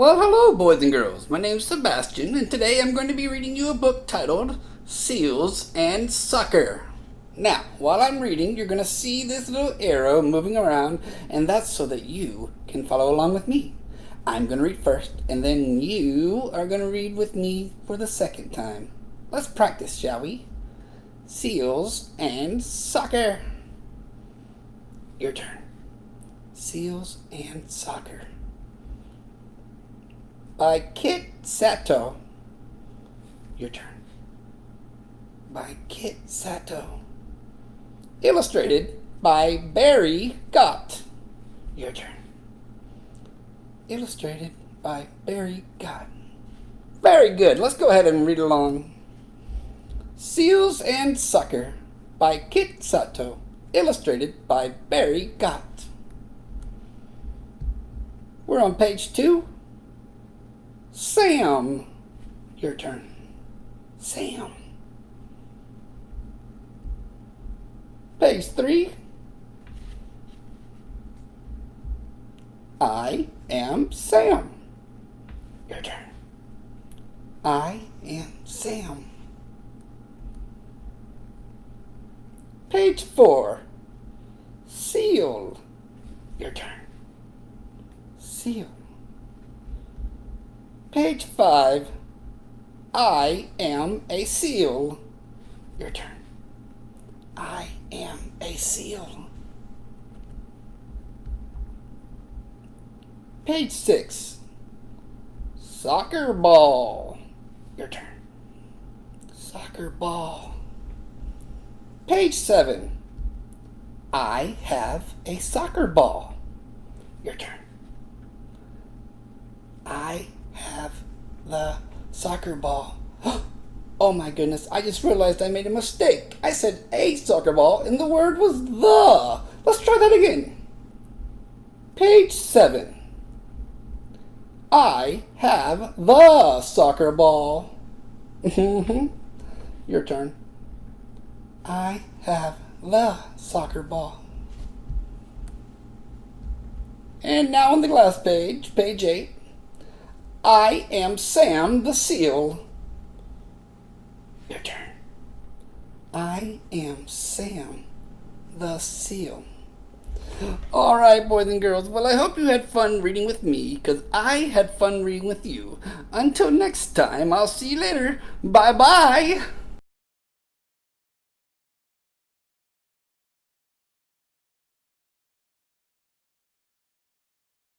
Well, hello, boys and girls. My name's Sebastian, and today I'm going to be reading you a book titled Seals and Soccer. Now, while I'm reading, you're going to see this little arrow moving around, and that's so that you can follow along with me. I'm going to read first, and then you are going to read with me for the second time. Let's practice, shall we? Seals and Soccer. Your turn. Seals and Soccer. By Kit Sato. Your turn. By Kit Sato. Illustrated by Barry Gott. Your turn. Illustrated by Barry Gott. Very good. Let's go ahead and read along. Seals and Soccer by Kit Sato. Illustrated by Barry Gott. We're on page 2. Sam. Your turn. Sam. Page 3. I am Sam. Your turn. I am Sam. Page 4. Seal. Your turn. Seal. Page 5. I am a seal. Your turn. I am a seal. Page 6. Soccer ball. Your turn. Soccer ball. Page 7. I have a soccer ball. Your turn. I have the soccer ball. Oh my goodness, I just realized I made a mistake. I said a soccer ball and the word was the. Let's try that again. Page 7. I have the soccer ball. Your turn. I have the soccer ball. And now on the last page, page 8. I am Sam the seal. Your turn. I am Sam the seal. All right, boys and girls. Well, I hope you had fun reading with me, because I had fun reading with you. Until next time, I'll see you later. Bye-bye.